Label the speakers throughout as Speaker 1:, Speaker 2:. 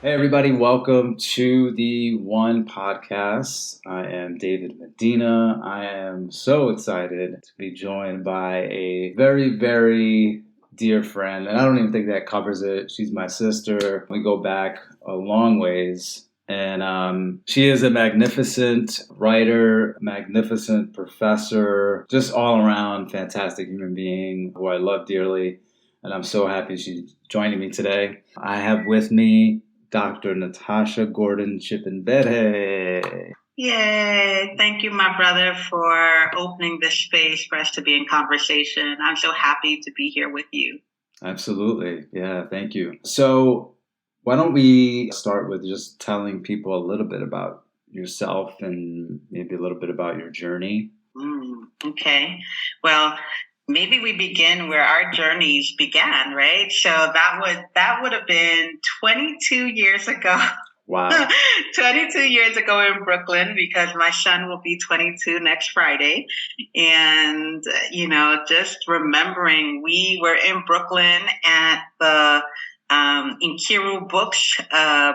Speaker 1: Hey, everybody, welcome to the One Podcast. I am David Medina. I am so excited to be joined by a very, very dear friend, and I don't even think that covers it. She's my sister. We go back a long ways. And she is a magnificent writer, magnificent professor, just all around fantastic human being who I love dearly. And I'm so happy she's joining me today. I have with me Dr. Natasha Gordon-Chipembere.
Speaker 2: Yay. Thank you, my brother, for opening this space for us to be in conversation. I'm so happy to be here with you.
Speaker 1: Absolutely. Yeah, thank you. So, why don't we start with just telling people a little bit about yourself and maybe a little bit about your journey?
Speaker 2: Okay. Well, maybe we begin where our journeys began, right? So that would have been 22 years ago.
Speaker 1: Wow.
Speaker 2: 22 years ago in Brooklyn, because my son will be 22 next Friday. And, just remembering we were in Brooklyn at the Inkiru Books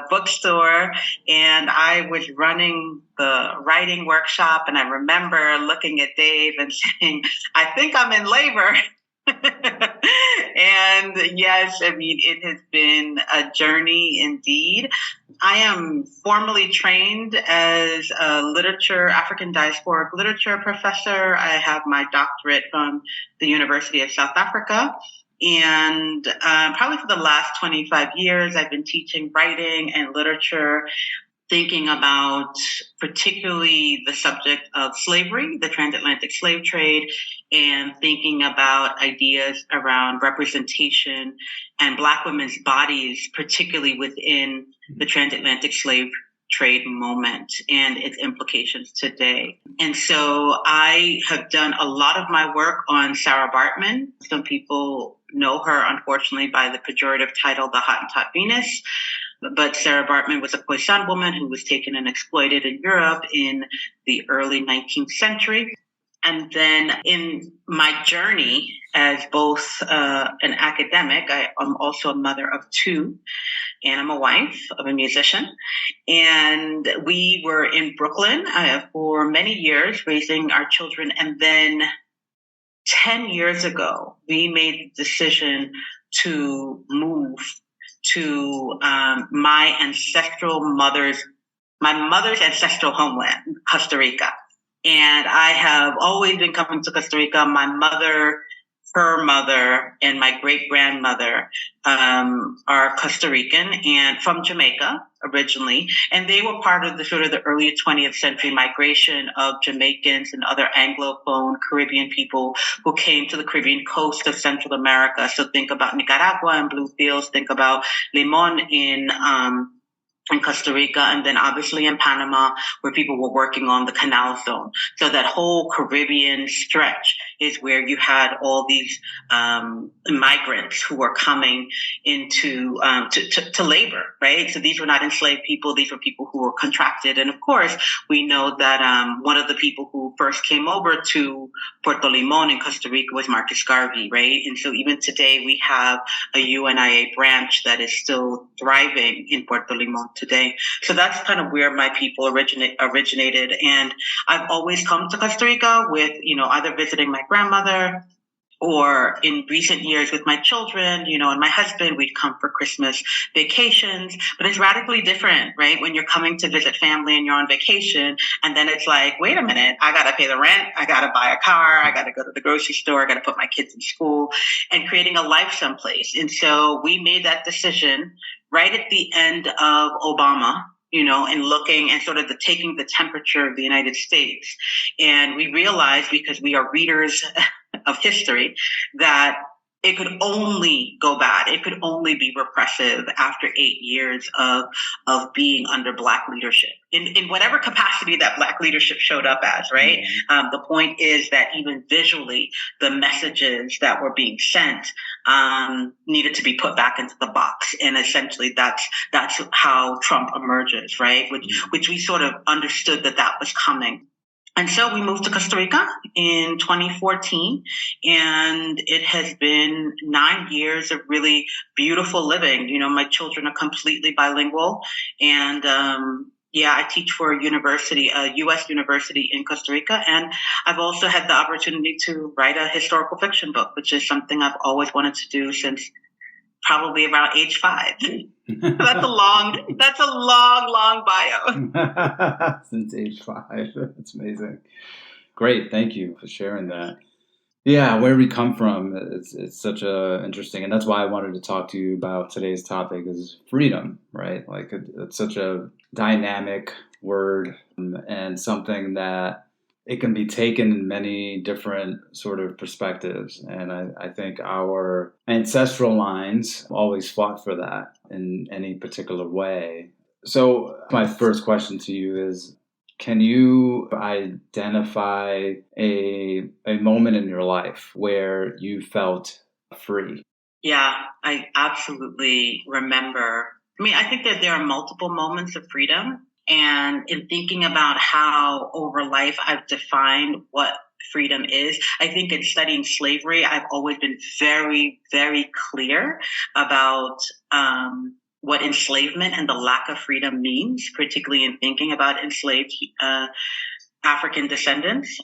Speaker 2: bookstore, and I was running the writing workshop. And I remember looking at Dave and saying, I think I'm in labor. And yes, I mean, it has been a journey indeed. I am formally trained as a African diasporic literature professor. I have my doctorate from the University of South Africa. And probably for the last 25 years, I've been teaching writing and literature, thinking about particularly the subject of slavery, the transatlantic slave trade, and thinking about ideas around representation and Black women's bodies, particularly within the transatlantic slave trade moment and its implications today. And so I have done a lot of my work on Sarah Bartman. Some people know her, unfortunately, by the pejorative title, the Hottentot Venus. But Sarah Bartman was a Khoisan woman who was taken and exploited in Europe in the early 19th century. And then in my journey as both an academic, I'm also a mother of two, and I'm a wife of a musician. And we were in Brooklyn for many years raising our children. And then 10 years ago, we made the decision to move to my mother's ancestral homeland, Costa Rica. And I have always been coming to Costa Rica. My mother, her mother, and my great grandmother are Costa Rican and from Jamaica originally. And they were part of the early 20th century migration of Jamaicans and other Anglophone Caribbean people who came to the Caribbean coast of Central America. So think about Nicaragua and Blue Fields, think about Limon in Costa Rica, and then obviously in Panama, where people were working on the Canal Zone. So that whole Caribbean stretch is where you had all these migrants who were coming into to labor, right? So these were not enslaved people; these were people who were contracted. And of course, we know that one of the people who first came over to Puerto Limon in Costa Rica was Marcus Garvey, right? And so even today, we have a UNIA branch that is still thriving in Puerto Limon today. So that's kind of where my people originated. And I've always come to Costa Rica with, either visiting my grandmother or in recent years with my children, and my husband. We'd come for Christmas vacations, but it's radically different, right? When you're coming to visit family and you're on vacation, and then it's like, wait a minute, I got to pay the rent. I got to buy a car. I got to go to the grocery store. I got to put my kids in school, and creating a life someplace. And so we made that decision right at the end of Obama, and looking and sort of taking the temperature of the United States. And we realized, because we are readers of history, that it could only go bad. It could only be repressive after 8 years of being under Black leadership in whatever capacity that Black leadership showed up as, right? Mm-hmm. The point is that even visually, the messages that were being sent needed to be put back into the box. And essentially that's how Trump emerges, right? Which we sort of understood that was coming. And so we moved to Costa Rica in 2014, and it has been 9 years of really beautiful living. You know, my children are completely bilingual, and I teach for a university, a U.S. university in Costa Rica, and I've also had the opportunity to write a historical fiction book, which is something I've always wanted to do since probably about age 5. That's a long bio.
Speaker 1: Since age 5. That's amazing. Great. Thank you for sharing that. Yeah, where we come from, it's such a interesting, and that's why I wanted to talk to you about today's topic is freedom, right? Like it's such a dynamic word, and something that it can be taken in many different sort of perspectives. And I think our ancestral lines always fought for that in any particular way. So my first question to you is, can you identify a moment in your life where you felt free?
Speaker 2: Yeah, I absolutely remember. I mean, I think that there are multiple moments of freedom. And in thinking about how over life I've defined what freedom is, I think in studying slavery, I've always been very, very clear about what enslavement and the lack of freedom means, particularly in thinking about enslaved African descendants.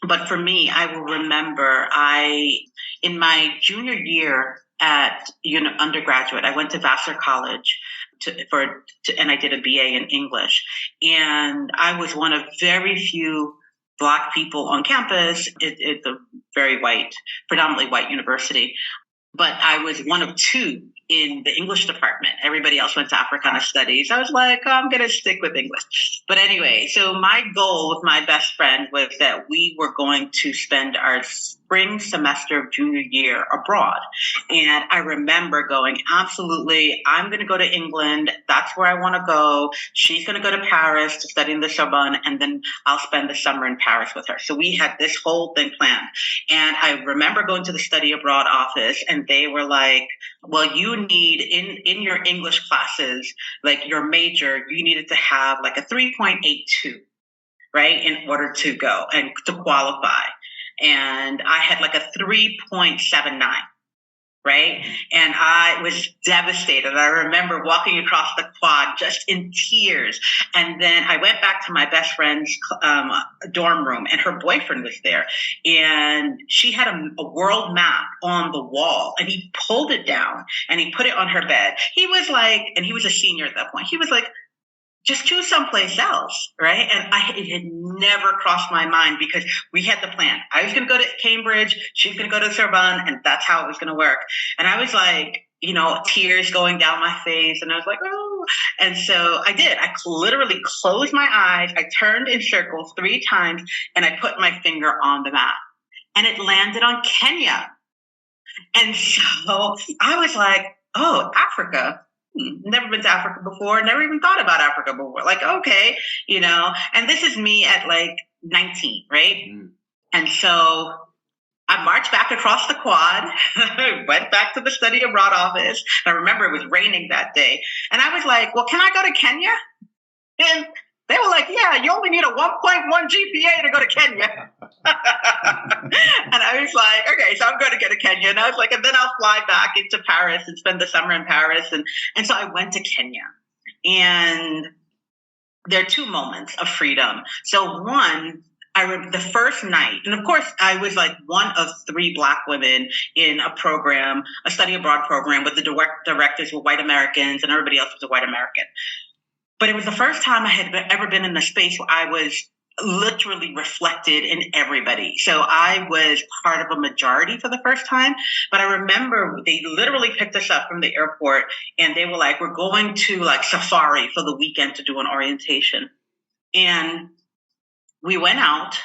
Speaker 2: But for me, I will remember in my junior year at undergraduate, I went to Vassar College and I did a BA in English. And I was one of very few Black people on campus. It's a very predominantly white university. But I was one of 2 in the English department. Everybody else went to Africana studies. I was like, I'm going to stick with English. But anyway, so my goal with my best friend was that we were going to spend our spring semester of junior year abroad. And I remember going, absolutely, I'm going to go to England. That's where I want to go. She's going to go to Paris to study in the Sorbonne, and then I'll spend the summer in Paris with her. So we had this whole thing planned. And I remember going to the study abroad office, and they were like, well, you need in your English classes, like your major, you needed to have like a 3.82, right, in order to go and to qualify. And I had like a 3.79. Right. And I was devastated. I remember walking across the quad just in tears. And then I went back to my best friend's dorm room, and her boyfriend was there. And she had a world map on the wall, and he pulled it down and he put it on her bed. He was like, and he was a senior at that point. He was like, just choose someplace else, right? And it had never crossed my mind, because we had the plan. I was going to go to Cambridge, she was going to go to Sorbonne, and that's how it was going to work. And I was like, tears going down my face, and I was like, oh. And so I did. I literally closed my eyes, I turned in circles 3 times, and I put my finger on the map. And it landed on Kenya. And so I was like, oh, Africa. Never been to Africa before, never even thought about Africa before. Like, okay, and this is me at like 19, right? And so I marched back across the quad, went back to the study abroad office. I remember it was raining that day. And I was like, well, can I go to Kenya? And they were like, yeah, you only need a 1.1 GPA to go to Kenya. And I was like, okay, so I'm going to go to Kenya. And I was like, and then I'll fly back into Paris and spend the summer in Paris. And so I went to Kenya. And there are 2 moments of freedom. So one, the first night, and of course, I was like one of 3 Black women in a program, a study abroad program, with the directors were white Americans and everybody else was a white American. But it was the first time I had ever been in a space where I was literally reflected in everybody. So I was part of a majority for the first time. But I remember they literally picked us up from the airport, and they were like, we're going to like safari for the weekend to do an orientation. And we went out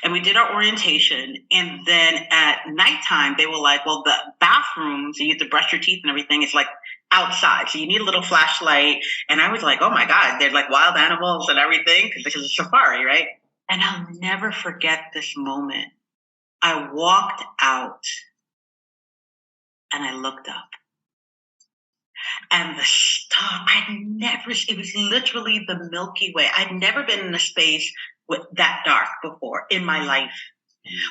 Speaker 2: and we did our orientation. And then at nighttime, they were like, well, the bathrooms, you have to brush your teeth and everything, is like outside. So you need a little flashlight. And I was like, oh my God, there's like wild animals and everything, because this is a safari, right? And I'll never forget this moment. I walked out and I looked up. And the star, it was literally the Milky Way. I'd never been in a space that dark before in my life.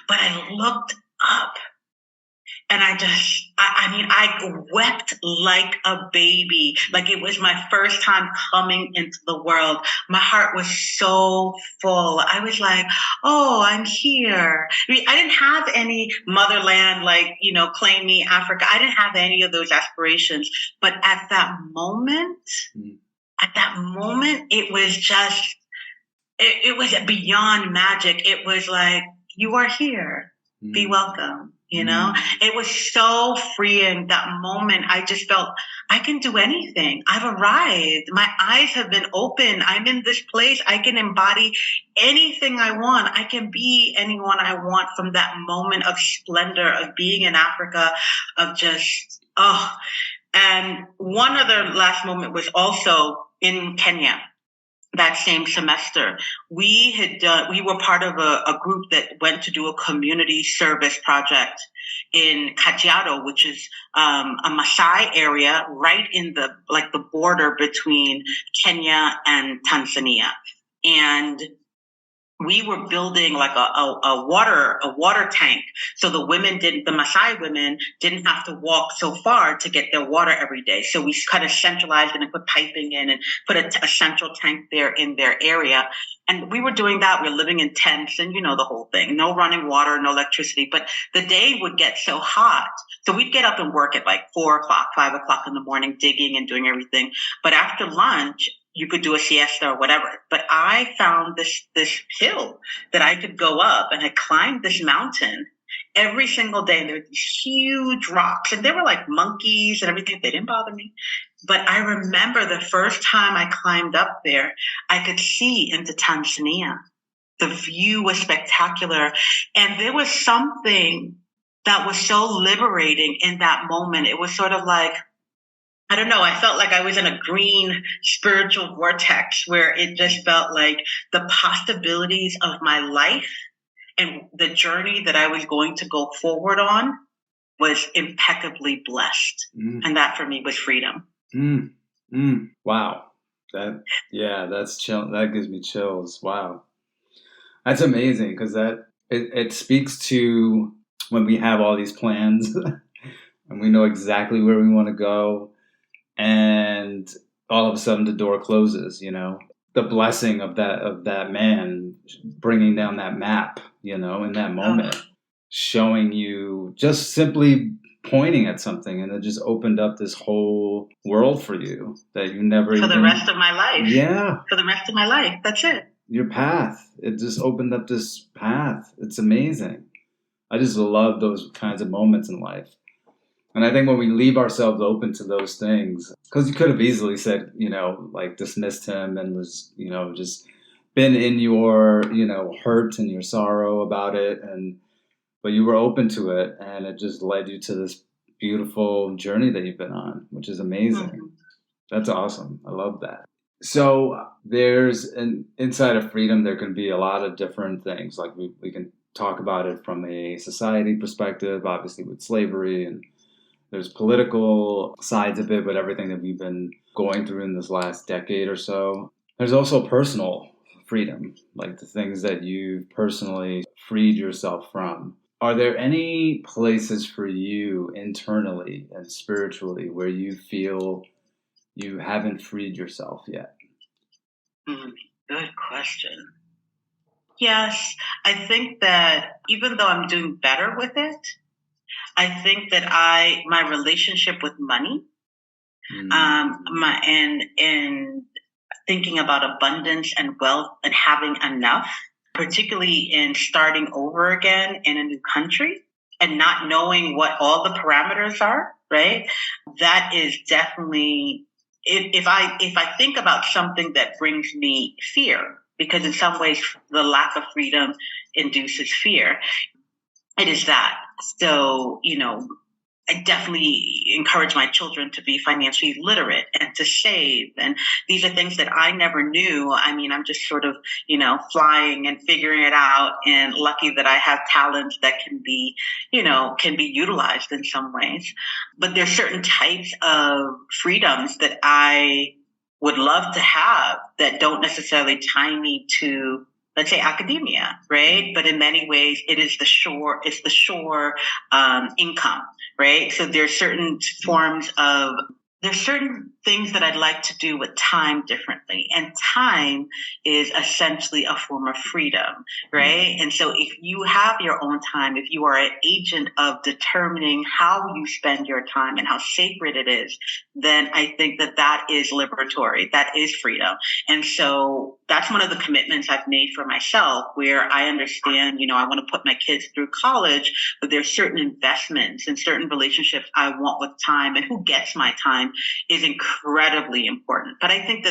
Speaker 2: But I looked up and I wept like a baby. Like it was my first time coming into the world. My heart was so full. I was like, oh, I'm here. I didn't have any motherland, claim me Africa. I didn't have any of those aspirations. But at that moment, it was just, it was beyond magic. It was like, you are here. Be welcome. It was so freeing that moment. I just felt I can do anything. I've arrived. My eyes have been open. I'm in this place. I can embody anything I want. I can be anyone I want from that moment of splendor of being in Africa, of just, And one other last moment was also in Kenya. That same semester, we were part of a group that went to do a community service project in Kajiado, which is a Maasai area right in the border between Kenya and Tanzania. And we were building like a water tank. So the Maasai women didn't have to walk so far to get their water every day. So we kind of centralized it and put piping in and put a central tank there in their area. And we were doing that. We were living in tents and the whole thing, no running water, no electricity, but the day would get so hot. So we'd get up and work at like 4 o'clock, 5 o'clock in the morning, digging and doing everything. But after lunch, you could do a siesta or whatever. But I found this hill that I could go up, and I climbed this mountain every single day. And there were these huge rocks, and they were like monkeys and everything. They didn't bother me. But I remember the first time I climbed up there, I could see into Tanzania. The view was spectacular. And there was something that was so liberating in that moment. It was sort of like, I don't know, I felt like I was in a green spiritual vortex where it just felt like the possibilities of my life and the journey that I was going to go forward on was impeccably blessed. And that for me was freedom.
Speaker 1: Wow. That's chill. That gives me chills. Wow. That's amazing, because it speaks to when we have all these plans and we know exactly where we want to go, and all of a sudden the door closes, the blessing of that man bringing down that map, in that moment, showing you, just simply pointing at something, and it just opened up this whole world for you that you never
Speaker 2: the rest of my life.
Speaker 1: Yeah.
Speaker 2: For the rest of my life. That's it.
Speaker 1: Your path. It just opened up this path. It's amazing. I just love those kinds of moments in life. And I think when we leave ourselves open to those things, because you could have easily said, dismissed him and was, just been in your, hurt and your sorrow about it. But you were open to it, and it just led you to this beautiful journey that you've been on, which is amazing. That's awesome. I love that. So inside of freedom, there can be a lot of different things. Like we can talk about it from a society perspective, obviously with slavery, and there's political sides of it with everything that we've been going through in this last decade or so. There's also personal freedom, like the things that you've personally freed yourself from. Are there any places for you internally and spiritually where you feel you haven't freed yourself yet?
Speaker 2: Good question. Yes, I think that even though I'm doing better with it, I think that my relationship with money, and thinking about abundance and wealth and having enough, particularly in starting over again in a new country and not knowing what all the parameters are, right? That is definitely, if I think about something that brings me fear, because in some ways the lack of freedom induces fear, it is that. So, I definitely encourage my children to be financially literate and to save. And these are things that I never knew. I mean, I'm just sort of, flying and figuring it out, and lucky that I have talents that can be utilized in some ways. But there's certain types of freedoms that I would love to have that don't necessarily tie me to let's say academia, right? But in many ways, it's the shore income, right? So there's certain things that I'd like to do with time differently. And time is essentially a form of freedom, right? And so if you have your own time, if you are an agent of determining how you spend your time and how sacred it is, then I think that is liberatory. That is freedom. And so that's one of the commitments I've made for myself, where I understand, I want to put my kids through college, but there's certain investments and certain relationships I want with time, and who gets my time is incredibly important. But I think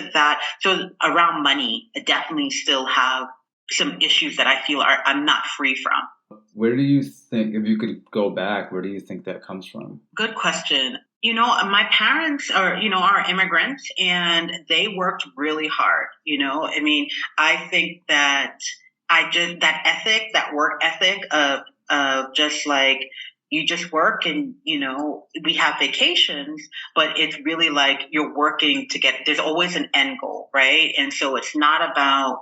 Speaker 2: so around money, I definitely still have some issues that I feel I'm not free from.
Speaker 1: Where do you think, if you could go back, where do you think that comes from?
Speaker 2: Good question. My parents are immigrants, and they worked really hard. I think that that work ethic of just like, you just work, and we have vacations, but it's really like you're working there's always an end goal, right? And so it's not about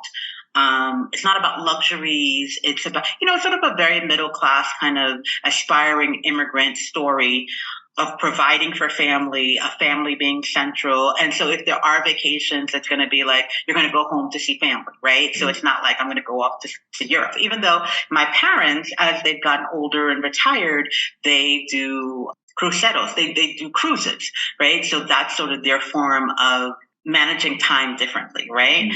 Speaker 2: luxuries. It's about, sort of a very middle class kind of aspiring immigrant story of providing for family, a family being central. And so if there are vacations, it's going to be like, you're going to go home to see family, right? So it's not like I'm going to go off to Europe. Even though my parents, as they've gotten older and retired, they do cruceros, they do cruises, right? So that's sort of their form of managing time differently, right?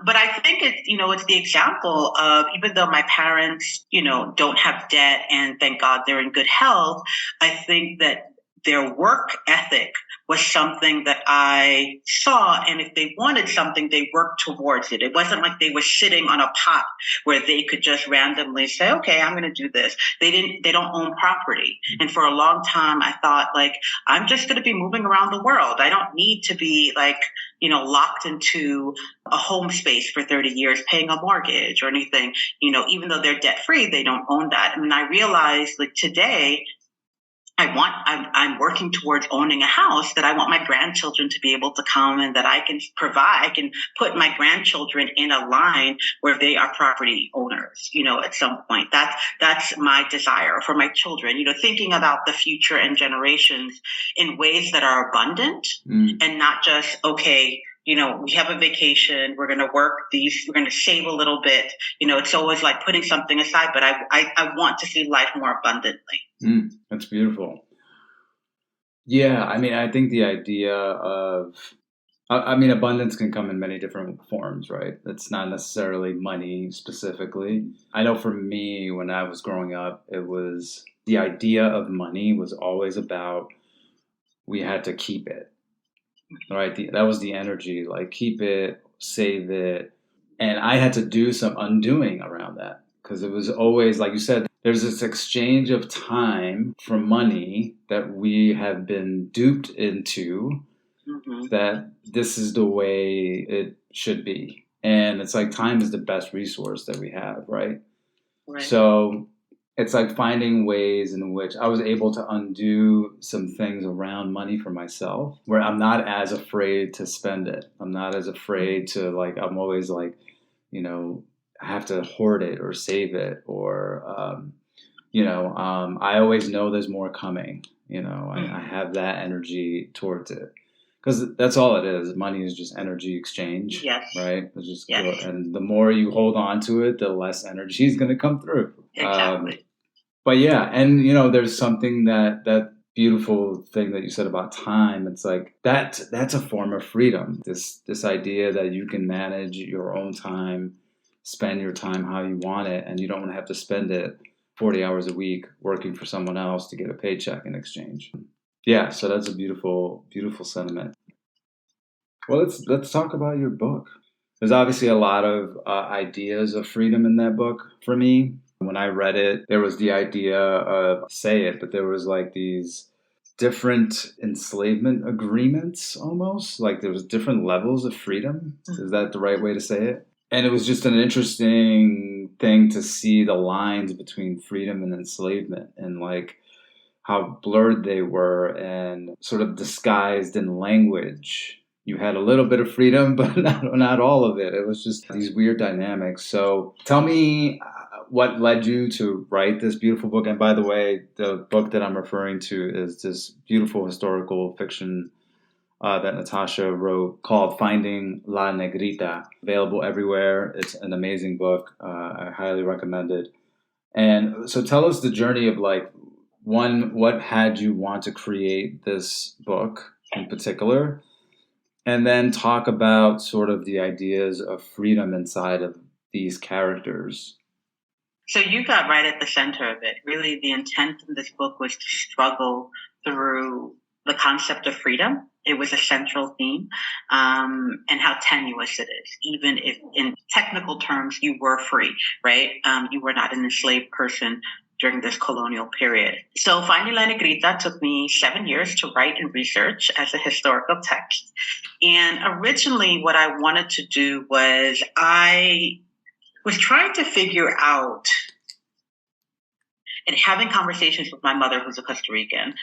Speaker 2: But I think it's the example of, even though my parents, don't have debt, and thank God they're in good health, I think that their work ethic was something that I saw. And if they wanted something, they worked towards it. It wasn't like they were sitting on a pot where they could just randomly say, okay, I'm going to do this. They don't own property. And for a long time, I thought, like, I'm just going to be moving around the world. I don't need to be like, locked into a home space for 30 years, paying a mortgage or anything. Even though they're debt free, they don't own that. I mean, I realized, like, today, I'm working towards owning a house that I want my grandchildren to be able to come, and that I can put my grandchildren in a line where they are property owners, at some point. That's my desire for my children, thinking about the future and generations in ways that are abundant, and not just, okay, we have a vacation, we're going to save a little bit. It's always like putting something aside, but I want to see life more abundantly.
Speaker 1: That's beautiful. Yeah, I mean, I think the idea of, abundance can come in many different forms, right? It's not necessarily money specifically. I know for me, when I was growing up, it was the idea of money was always about, we had to keep it, right? That was the energy, like, keep it, save it. And I had to do some undoing around that, because it was always, like you said, there's this exchange of time for money that we have been duped into, that this is the way it should be. And it's like, time is the best resource that we have, right? So it's like finding ways in which I was able to undo some things around money for myself, where I'm not as afraid to spend it. I'm not as afraid to, like, I'm always like, I have to hoard it or save it, or, I always know there's more coming. I have that energy towards it, because that's all it is. Money is just energy exchange, right? It's just and the more you hold on to it, the less energy is going to come through.
Speaker 2: Exactly.
Speaker 1: But yeah, and there's something that beautiful thing that you said about time. It's like that's a form of freedom. This idea that you can manage your own time, spend your time how you want it, and you don't want to have to spend it 40 hours a week working for someone else to get a paycheck in exchange. Yeah, so that's a beautiful, beautiful sentiment. Well, let's talk about your book. There's obviously a lot of ideas of freedom in that book for me. When I read it, there was the idea of, but there was like these different enslavement agreements almost. Like there was different levels of freedom. Is that the right way to say it? And it was just an interesting thing to see the lines between freedom and enslavement, and like how blurred they were and sort of disguised in language. you had a little bit of freedom, but not all of it. It was just these weird dynamics. So tell me what led you to write this beautiful book. And by the way, the book that I'm referring to is this beautiful historical fiction that Natasha wrote called Finding La Negrita, available everywhere. It's an amazing book. I highly recommend it. And so tell us the journey of like, one, what had you want to create this book in particular? And then talk about sort of the ideas of freedom inside of these characters.
Speaker 2: So you got right at the center of it. Really, the intent of this book was to struggle through the concept of freedom. It was a central theme, and how tenuous it is. Even if in technical terms you were free, right? You were not an enslaved person during this colonial period. So Finding La Negrita took me 7 years to write and research as a historical text. And originally what I wanted to do was I was trying to figure out and having conversations with my mother, who's a Costa Rican,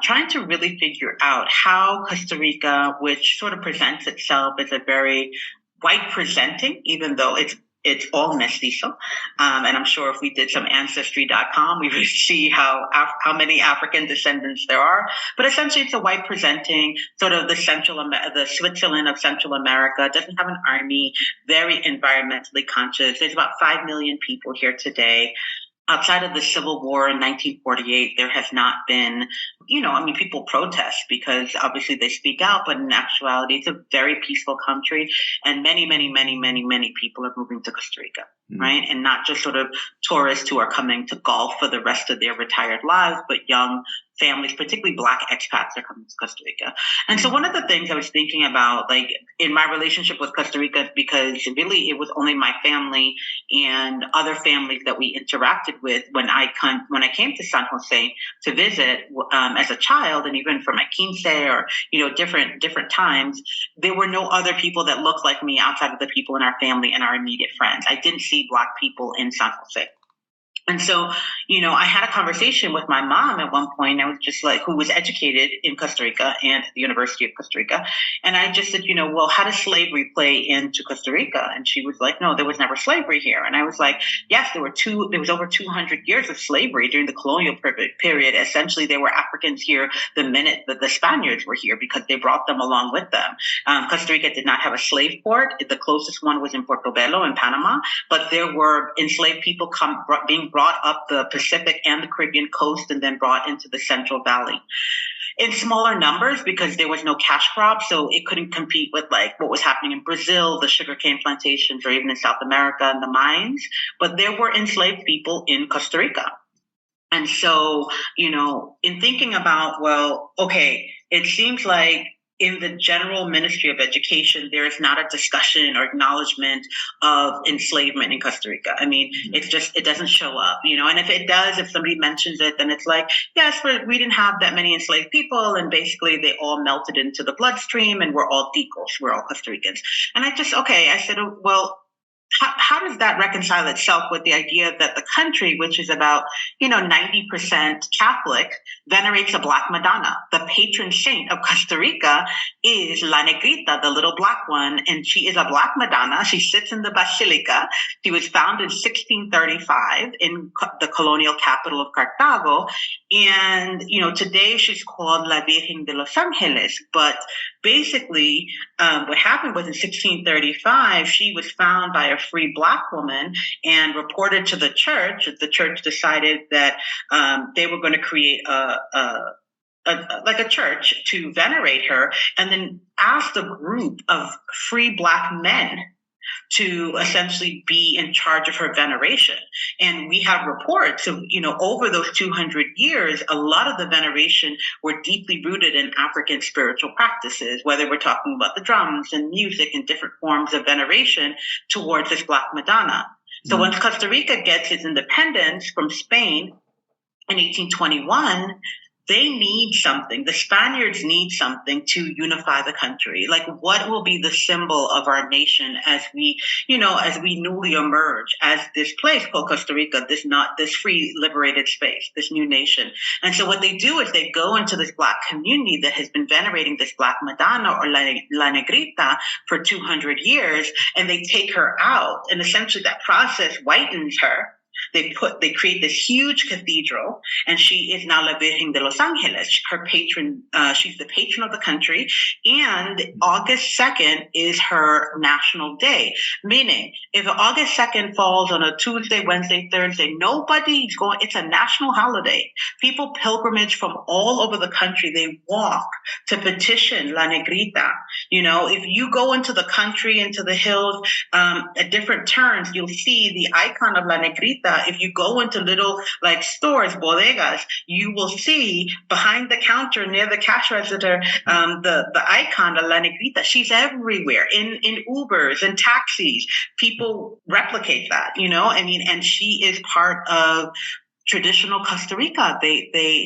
Speaker 2: trying to really figure out how Costa Rica, which sort of presents itself as a very white presenting, even though it's all mestizo. And I'm sure if we did some ancestry.com, we would see how many African descendants there are. But essentially, it's a white presenting, sort of the Switzerland of Central America. It doesn't have an army, very environmentally conscious. There's about 5 million people here today. Outside of the Civil War in 1948, there has not been, people protest because obviously they speak out, but in actuality, it's a very peaceful country. And many, many, many, many, many people are moving to Costa Rica, right? And not just sort of tourists who are coming to golf for the rest of their retired lives, but young families, particularly Black expats, are coming to Costa Rica. And so one of the things I was thinking about, like in my relationship with Costa Rica, because really it was only my family and other families that we interacted with when I came to San Jose to visit as a child, and even for my quince or different times, there were no other people that looked like me outside of the people in our family and our immediate friends. I didn't see Black people in San Jose. And so, I had a conversation with my mom at one point. I was just like, who was educated in Costa Rica and at the University of Costa Rica. And I just said, well, how does slavery play into Costa Rica? And she was like, no, there was never slavery here. And I was like, yes, there was over 200 years of slavery during the colonial period. Essentially, there were Africans here the minute that the Spaniards were here because they brought them along with them. Costa Rica did not have a slave port. The closest one was in Portobelo in Panama, but there were enslaved people being brought up the Pacific and the Caribbean coast and then brought into the Central Valley in smaller numbers because there was no cash crop. So it couldn't compete with like what was happening in Brazil, the sugarcane plantations, or even in South America and the mines. But there were enslaved people in Costa Rica. And so, in thinking about, well, okay, it seems like in the general Ministry of Education, there is not a discussion or acknowledgement of enslavement in Costa Rica. I mean, it doesn't show up, and if it does, if somebody mentions it, then it's like, yes, but we didn't have that many enslaved people. And basically they all melted into the bloodstream and we're all ticos, we're all Costa Ricans. And I said, well, how does that reconcile itself with the idea that the country, which is about, 90% Catholic, venerates a Black Madonna? The patron saint of Costa Rica is La Negrita, the little Black one, and she is a Black Madonna. She sits in the Basilica. She was founded in 1635 in the colonial capital of Cartago. And, today she's called La Virgen de los Angeles. But basically, what happened was in 1635, she was found by a free Black woman and reported to the church. The church decided that they were going to create a church to venerate her, and then asked a group of free Black men to essentially be in charge of her veneration. And we have reports of, over those 200 years, a lot of the veneration were deeply rooted in African spiritual practices, whether we're talking about the drums and music and different forms of veneration towards this Black Madonna. So once Costa Rica gets its independence from Spain in 1821, they need something. The Spaniards need something to unify the country. Like, what will be the symbol of our nation as we, as we newly emerge as this place called Costa Rica, this free, liberated space, this new nation. And so what they do is they go into this Black community that has been venerating this Black Madonna or La Negrita for 200 years, and they take her out. And essentially that process whitens her. They create this huge cathedral, and she is now La Virgen de los Angeles. Her patron, she's the patron of the country, and August 2nd is her national day. Meaning, if August 2nd falls on a Tuesday, Wednesday, Thursday, nobody's going. It's a national holiday. People pilgrimage from all over the country. They walk to petition La Negrita. If you go into the country, into the hills, at different turns, you'll see the icon of La Negrita. If you go into little stores, bodegas, you will see behind the counter near the cash register the icon of La Negrita. She's everywhere in Ubers and taxis. People replicate that, and she is part of traditional Costa Rica.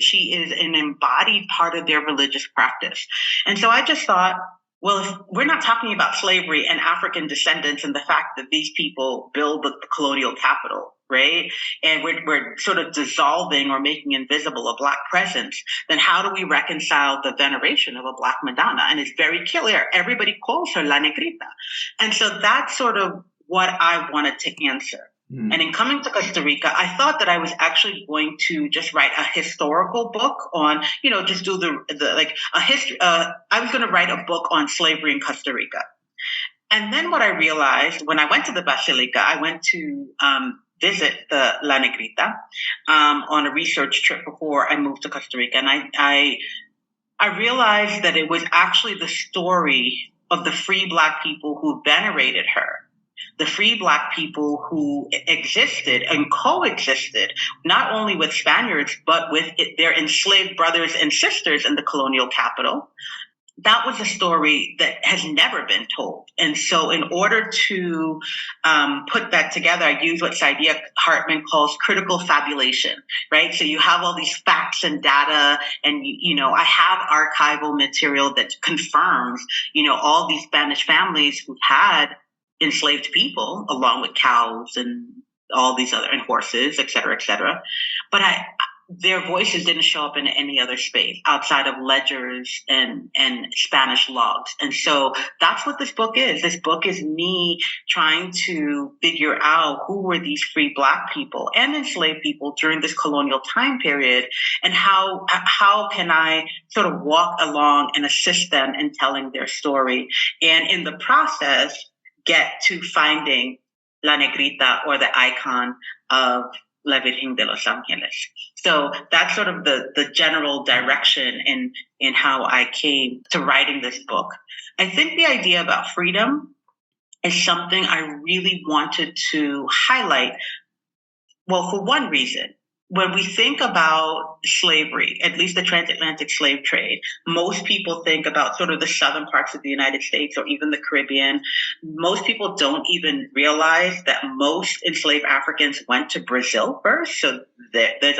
Speaker 2: She is an embodied part of their religious practice. And so I just thought, well, if we're not talking about slavery and African descendants and the fact that these people build the colonial capital, right? And we're sort of dissolving or making invisible a Black presence, then how do we reconcile the veneration of a Black Madonna? And it's very clear. Everybody calls her La Negrita. And so that's sort of what I wanted to answer. And in coming to Costa Rica, I thought that I was actually going to just write a historical book on, just do a history. I was going to write a book on slavery in Costa Rica. And then what I realized when I went to the Basilica, I went to visit the La Negrita on a research trip before I moved to Costa Rica. And I realized that it was actually the story of the free Black people who venerated her. The free Black people who existed and coexisted, not only with Spaniards, but with their enslaved brothers and sisters in the colonial capital. That was a story that has never been told. And so in order to put that together, I use what Saidiya Hartman calls critical fabulation, right? So you have all these facts and data, and, I have archival material that confirms, all these Spanish families who had enslaved people, along with cows and all these other, and horses, et cetera, et cetera. But their voices didn't show up in any other space outside of ledgers and Spanish logs. And so that's what this book is. This book is me trying to figure out who were these free Black people and enslaved people during this colonial time period, and how can I sort of walk along and assist them in telling their story, and in the process get to finding La Negrita, or the icon of La Virgen de los Angeles. So that's sort of the general direction in how I came to writing this book. I think the idea about freedom is something I really wanted to highlight. Well, for one reason, when we think about slavery, at least the transatlantic slave trade, most people think about sort of the southern parts of the United States or even the Caribbean. Most people don't even realize that most enslaved Africans went to Brazil first. So there was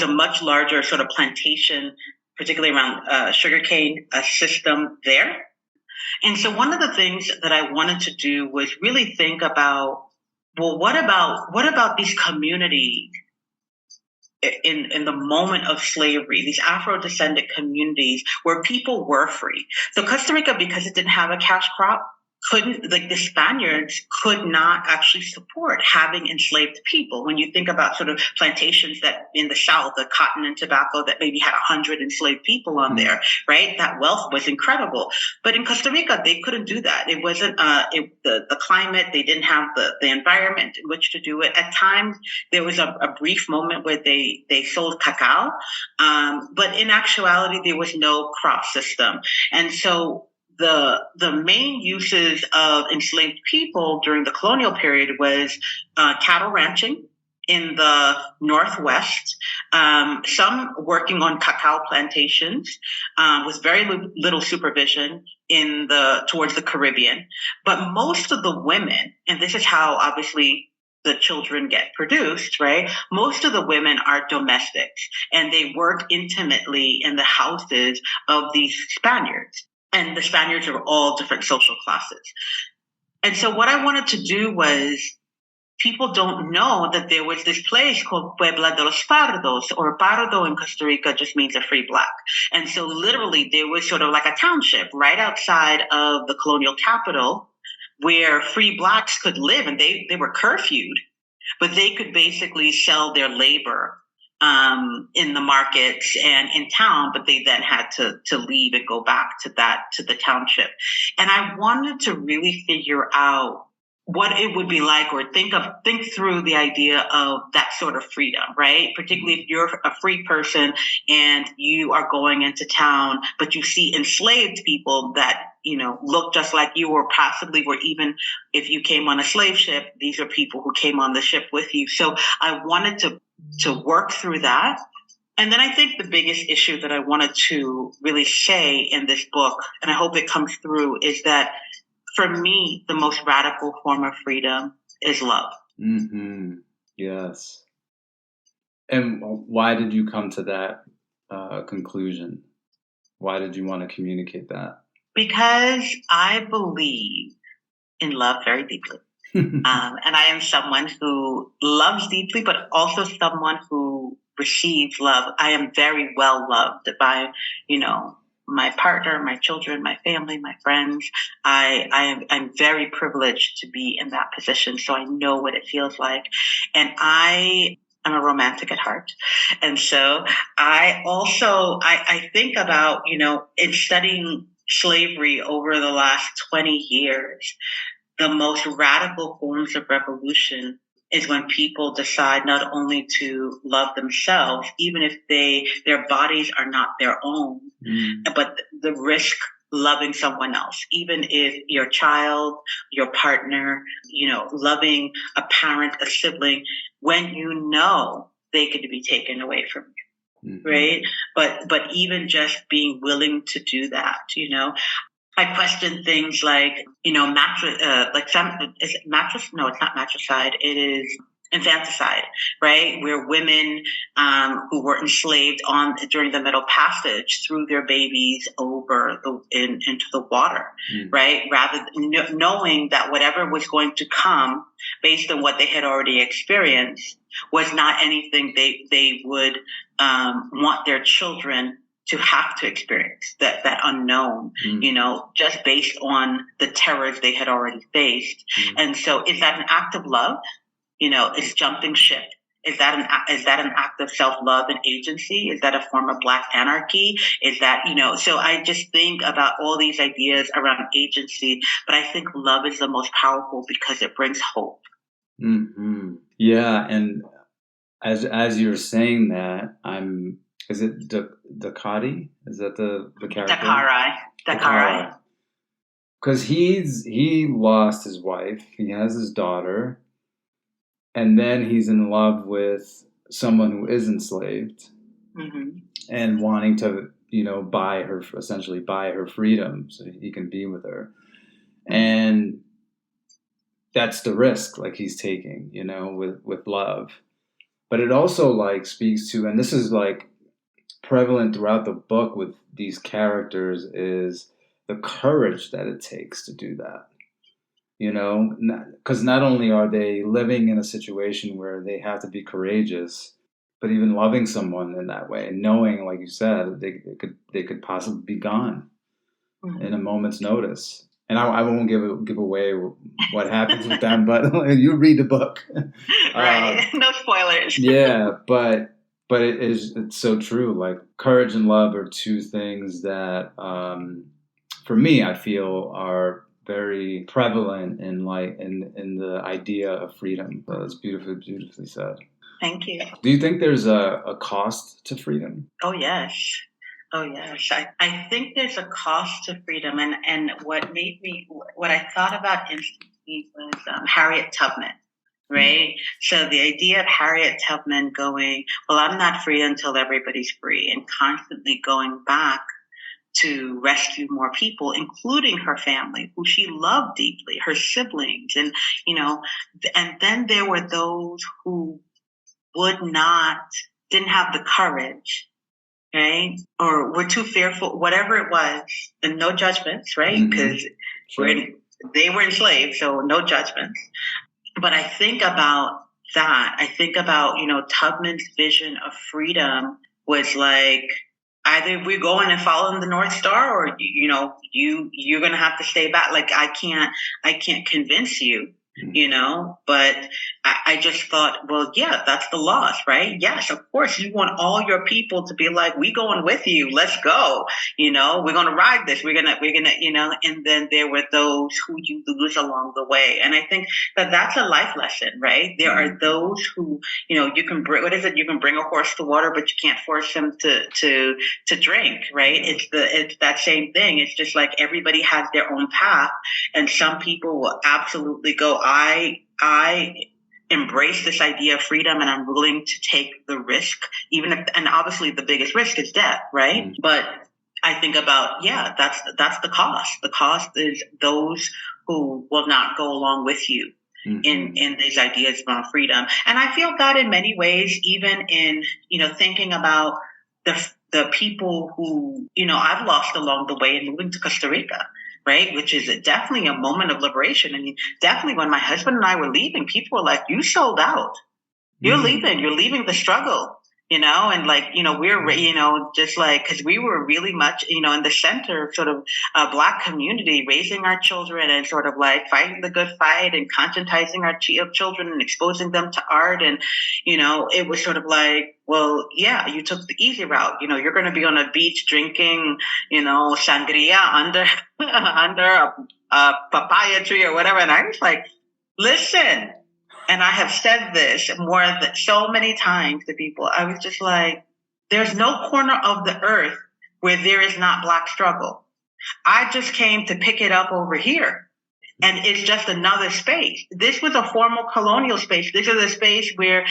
Speaker 2: a much larger sort of plantation, particularly around sugarcane system there. And so one of the things that I wanted to do was really think about, well, what about these communities in the moment of slavery, these Afro-descendant communities where people were free? So Costa Rica, because it didn't have a cash crop, the Spaniards could not actually support having enslaved people. When you think about sort of plantations that in the South, the cotton and tobacco that maybe had 100 enslaved people on there, right? That wealth was incredible. But in Costa Rica, they couldn't do that. It wasn't the climate. They didn't have the environment in which to do it. At times, there was a brief moment where they sold cacao, but in actuality, there was no crop system. And so the main uses of enslaved people during the colonial period was cattle ranching in the Northwest, some working on cacao plantations with very little supervision towards the Caribbean. But most of the women, and this is how obviously the children get produced, right? Most of the women are domestics, and they work intimately in the houses of these Spaniards. And the Spaniards are all different social classes. And so what I wanted to do was, people don't know that there was this place called Puebla de los Pardos, or Pardo in Costa Rica just means a free black. And so literally there was sort of like a township right outside of the colonial capital where free blacks could live, and they were curfewed, but they could basically sell their labor in the markets and in town, but they then had to leave and go back to the township. And I wanted to really figure out what it would be like, or think through the idea of that sort of freedom, right? Particularly if you're a free person and you are going into town, but you see enslaved people that, look just like you, or possibly were, even if you came on a slave ship, these are people who came on the ship with you. So I wanted to work through that. And then I think the biggest issue that I wanted to really say in this book, and I hope it comes through, is that for me, the most radical form of freedom is love.
Speaker 1: Mm-hmm. Yes. And why did you come to that conclusion? Why did you want to communicate that?
Speaker 2: Because I believe in love very deeply. And I am someone who loves deeply, but also someone who receives love. I am very well loved by, my partner, my children, my family, my friends. I'm very privileged to be in that position, so I know what it feels like. And I'm a romantic at heart. And so I think about, in studying slavery over the last 20 years, the most radical forms of revolution is when people decide not only to love themselves, even if their bodies are not their own, but the risk loving someone else, even if your child, your partner, loving a parent, a sibling, when they could be taken away from you, right? But even just being willing to do that, I question things like, mattress, is it mattress? No, it's not matricide. It is infanticide, right? Where women who were enslaved during the Middle Passage threw their babies over into the water, right? Rather than knowing that whatever was going to come based on what they had already experienced was not anything they would want their children to have to experience, that unknown, just based on the terrors they had already faced. And so is that an act of love? Is jumping ship? Is that an act of self-love and agency? Is that a form of Black anarchy? Is that, so I just think about all these ideas around agency, but I think love is the most powerful because it brings hope.
Speaker 1: Mm-hmm. Yeah. And as you're saying that, is it Dakari? Is that the character?
Speaker 2: Dakari.
Speaker 1: Because he lost his wife. He has his daughter. And then he's in love with someone who is enslaved, and wanting to, essentially buy her freedom so he can be with her. And that's the risk, like, he's taking, with love. But it also, speaks to, and this is, prevalent throughout the book with these characters, is the courage that it takes to do that. Because not only are they living in a situation where they have to be courageous, but even loving someone in that way, and knowing, like you said, they could possibly be gone in a moment's notice. And I won't give away what happens with them, but you read the book,
Speaker 2: right? No spoilers.
Speaker 1: Yeah, but it's so true. Like, courage and love are two things that, for me, I feel are very prevalent in the idea of freedom. So it's beautifully said.
Speaker 2: Thank you.
Speaker 1: Do you think there's a cost to freedom?
Speaker 2: Oh yes. I think there's a cost to freedom, and what I thought about instantly was Harriet Tubman. Right. So the idea of Harriet Tubman going, well, I'm not free until everybody's free, and constantly going back to rescue more people, including her family, who she loved deeply, her siblings. And, and then there were those who didn't have the courage, right? Or were too fearful, whatever it was, and no judgments, right? Because they were enslaved, so no judgments. But I think about that. I think about, Tubman's vision of freedom was like, either we're going and following the North Star, or, you're going to have to stay back. Like, I can't convince you, but I just thought, well, yeah, that's the loss, right? Yes, of course, you want all your people to be like, we going with you. Let's go. We're going to ride this. We're going to, and then there were those who you lose along the way. And I think that's a life lesson, right? There are those who, you can bring, what is it? You can bring a horse to water, but you can't force him to drink, right? It's that same thing. It's just like everybody has their own path, and some people will absolutely go, I embrace this idea of freedom, and I'm willing to take the risk, and obviously the biggest risk is death, right? But I think about, that's the cost. The cost is those who will not go along with you in these ideas about freedom. And I feel that in many ways, even in, thinking about the people who, I've lost along the way in moving to Costa Rica, right? Which is definitely a moment of liberation. I mean, definitely when my husband and I were leaving, people were like, you sold out. You're leaving the struggle, and like, we're, just like, cause we were really much, in the center of sort of a Black community, raising our children and sort of like fighting the good fight and conscientizing our children and exposing them to art. And, it was sort of like, well, yeah, you took the easy route. You're going to be on a beach drinking, sangria under, under a papaya tree or whatever. And I was like, listen. And I have said this so many times to people. I was just like, there's no corner of the earth where there is not Black struggle. I just came to pick it up over here. And it's just another space. This was a formal colonial space. This is a space where,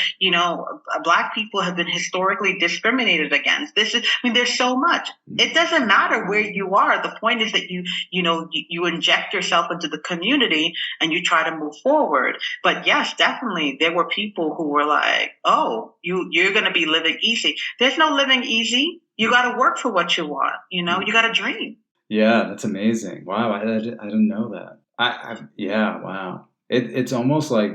Speaker 2: Black people have been historically discriminated against. There's so much. It doesn't matter where you are. The point is that you inject yourself into the community and you try to move forward. But yes, definitely, there were people who were like, oh, you're going to be living easy. There's no living easy. You got to work for what you want. You got to dream.
Speaker 1: Yeah, that's amazing. Wow, I didn't know that. Wow. It's almost like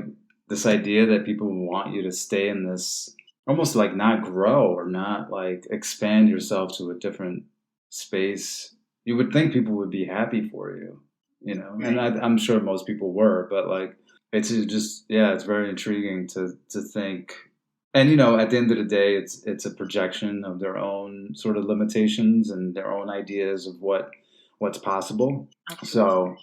Speaker 1: this idea that people want you to stay in this, almost like not grow or not like expand yourself to a different space. You would think people would be happy for you, and I'm sure most people were, but like, it's just, it's very intriguing to think. And, at the end of the day, it's a projection of their own sort of limitations and their own ideas of what's possible. So,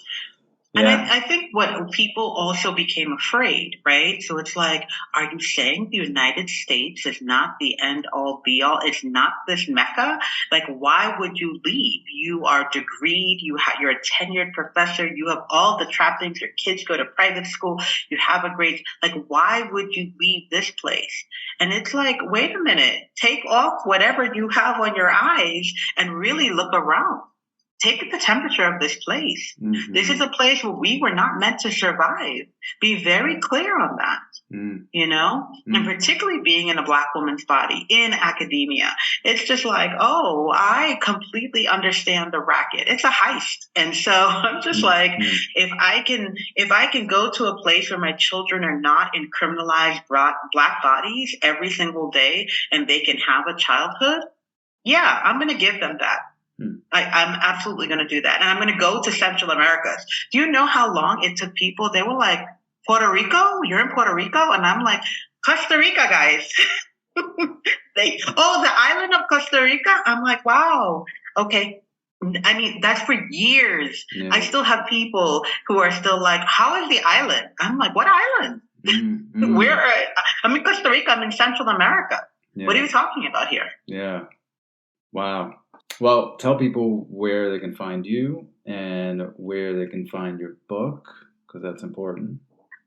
Speaker 2: and I think what people also became afraid, right? So it's like, are you saying the United States is not the end all be all? It's not this Mecca? Like, why would you leave? You are degreed. You're a tenured professor. You have all the trappings. Your kids go to private school. You have a great, like, why would you leave this place? And it's like, wait a minute, take off whatever you have on your eyes and really look around. Take the temperature of this place. This is a place where we were not meant to survive. Be very clear on that, and particularly being in a Black woman's body in academia. It's just like, oh, I completely understand the racket. It's a heist. And so I'm just like, if I can go to a place where my children are not in criminalized Black bodies every single day and they can have a childhood, yeah, I'm going to give them that. I'm absolutely going to do that. And I'm going to go to Central Americas. Do you know how long it took people? They were like, Puerto Rico? You're in Puerto Rico? And I'm like, Costa Rica, guys. The island of Costa Rica? I'm like, wow. Okay. I mean, that's for years. Yeah. I still have people who are still like, how is the island? I'm like, what island? I'm in Costa Rica. I'm in Central America. Yeah. What are you talking about here?
Speaker 1: Yeah. Wow. Well, tell people where they can find you and where they can find your book, because that's important.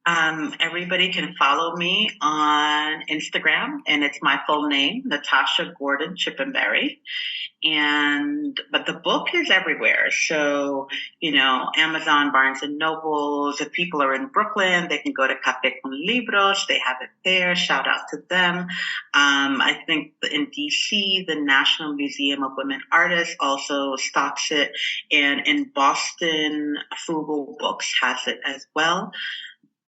Speaker 2: Everybody can follow me on Instagram, and it's my full name, Natasha Gordon-Chipembere. But the book is everywhere. So, Amazon, Barnes and Nobles. If people are in Brooklyn, they can go to Café con Libros. They have it there. Shout out to them. I think in DC, the National Museum of Women Artists also stocks it. And in Boston, Frugal Books has it as well.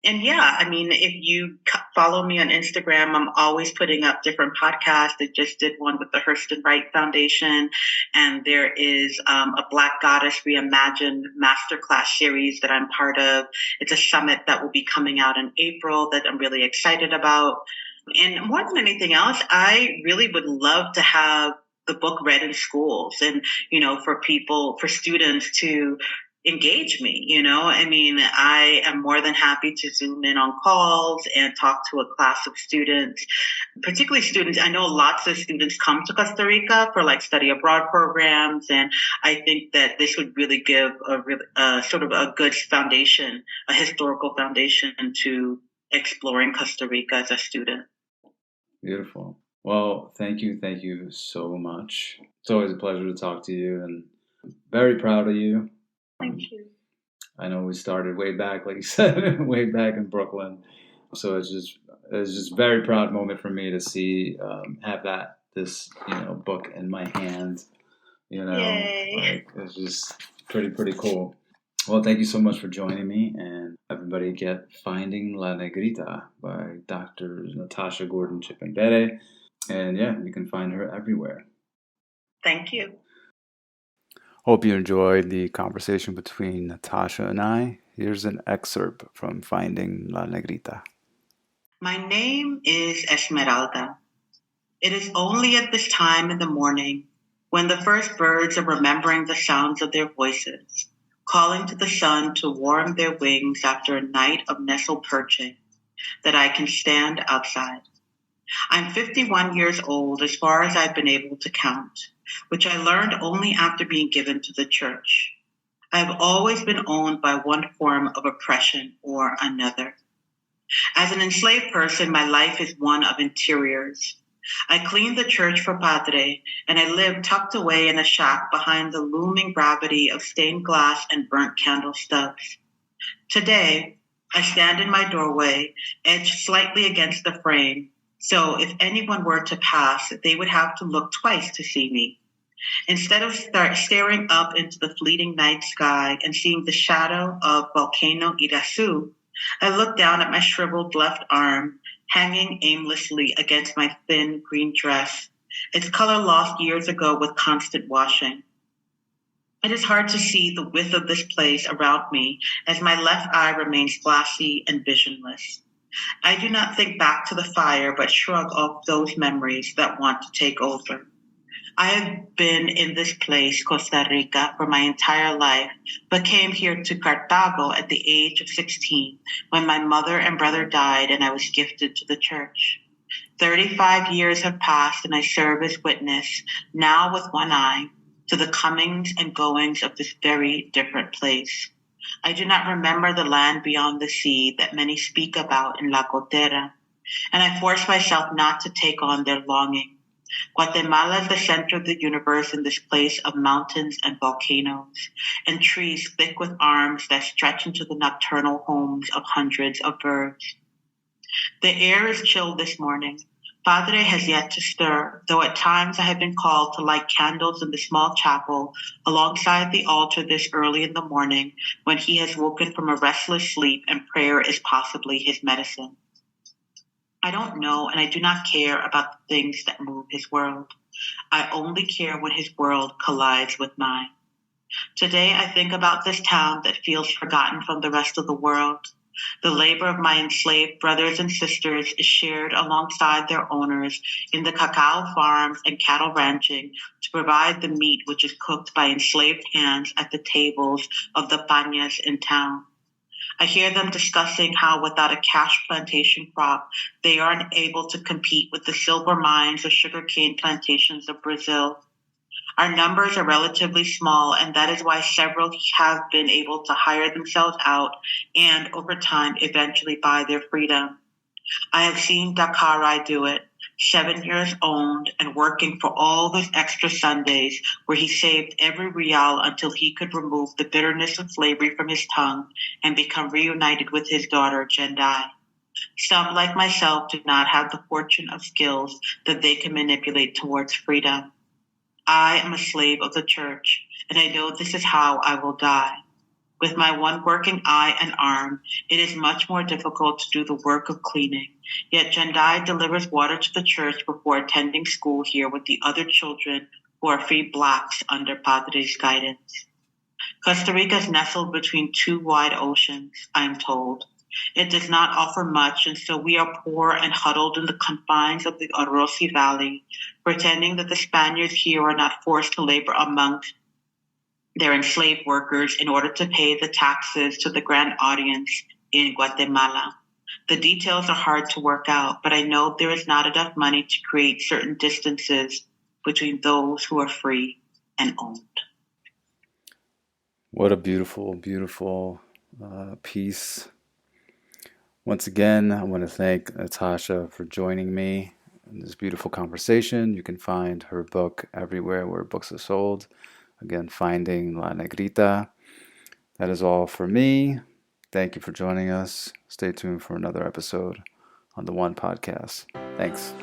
Speaker 2: And yeah, I mean, if you follow me on Instagram, I'm always putting up different podcasts. I just did one with the Hurston Wright Foundation, and there is a Black Goddess Reimagined masterclass series that I'm part of. It's a summit that will be coming out in April that I'm really excited about. And more than anything else, I really would love to have the book read in schools and, for students to engage me. I mean, I am more than happy to Zoom in on calls and talk to a class of students, particularly students. I know lots of students come to Costa Rica for study abroad programs. And I think that this would really give sort of a good foundation, a historical foundation to exploring Costa Rica as a student.
Speaker 1: Beautiful. Well, thank you so much. It's always a pleasure to talk to you, and I'm very proud of you.
Speaker 2: Thank you.
Speaker 1: I know we started way back, like you said, way back in Brooklyn. So it's just very proud moment for me to see have this book in my hand.
Speaker 2: Yay.
Speaker 1: It's just pretty cool. Well, thank you so much for joining me, and everybody get Finding La Negrita by Dr. Natasha Gordon-Chipembere. And yeah, you can find her everywhere.
Speaker 2: Thank you.
Speaker 1: Hope you enjoyed the conversation between Natasha and I. Here's an excerpt from Finding La Negrita.
Speaker 2: My name is Esmeralda. It is only at this time in the morning, when the first birds are remembering the sounds of their voices, calling to the sun to warm their wings after a night of nestle perching, that I can stand outside. I'm 51 years old as far as I've been able to count, which I learned only after being given to the church. I've always been owned by one form of oppression or another. As an enslaved person, my life is one of interiors. I cleaned the church for Padre, and I lived tucked away in a shack behind the looming gravity of stained glass and burnt candle stubs. Today, I stand in my doorway, edged slightly against the frame, so if anyone were to pass, they would have to look twice to see me. Instead of staring up into the fleeting night sky and seeing the shadow of volcano Irasu, I look down at my shriveled left arm, hanging aimlessly against my thin green dress, its color lost years ago with constant washing. It is hard to see the width of this place around me as my left eye remains glassy and visionless. I do not think back to the fire, but shrug off those memories that want to take over. I have been in this place, Costa Rica, for my entire life, but came here to Cartago at the age of 16 when my mother and brother died and I was gifted to the church. 35 years have passed and I serve as witness, now with one eye, to the comings and goings of this very different place. I do not remember the land beyond the sea that many speak about in La Cotera, and I force myself not to take on their longing. Guatemala is the center of the universe in this place of mountains and volcanoes, and trees thick with arms that stretch into the nocturnal homes of hundreds of birds. The air is chill this morning. Padre has yet to stir, though at times I have been called to light candles in the small chapel alongside the altar this early in the morning when he has woken from a restless sleep and prayer is possibly his medicine. I don't know and I do not care about the things that move his world. I only care when his world collides with mine. Today I think about this town that feels forgotten from the rest of the world. The labor of my enslaved brothers and sisters is shared alongside their owners in the cacao farms and cattle ranching to provide the meat which is cooked by enslaved hands at the tables of the pañas in town. I hear them discussing how without a cash plantation crop, they aren't able to compete with the silver mines or sugarcane plantations of Brazil. Our numbers are relatively small, and that is why several have been able to hire themselves out and, over time, eventually buy their freedom. I have seen Dakarai do it, 7 years old and working for all those extra Sundays where he saved every real until he could remove the bitterness of slavery from his tongue and become reunited with his daughter, Jendai. Some, like myself, do not have the fortune of skills that they can manipulate towards freedom. I am a slave of the church, and I know this is how I will die. With my one working eye and arm, it is much more difficult to do the work of cleaning. Yet Jendai delivers water to the church before attending school here with the other children who are free blacks under Padre's guidance. Costa Rica is nestled between two wide oceans, I am told. It does not offer much, and so we are poor and huddled in the confines of the Orosi Valley, pretending that the Spaniards here are not forced to labor among their enslaved workers in order to pay the taxes to the grand audience in Guatemala. The details are hard to work out, but I know there is not enough money to create certain distances between those who are free and owned.
Speaker 1: What a beautiful, beautiful piece. Once again, I want to thank Natasha for joining me in this beautiful conversation. You can find her book everywhere where books are sold. Again, Finding La Negrita. That is all for me. Thank you for joining us. Stay tuned for another episode on the One Podcast. Thanks.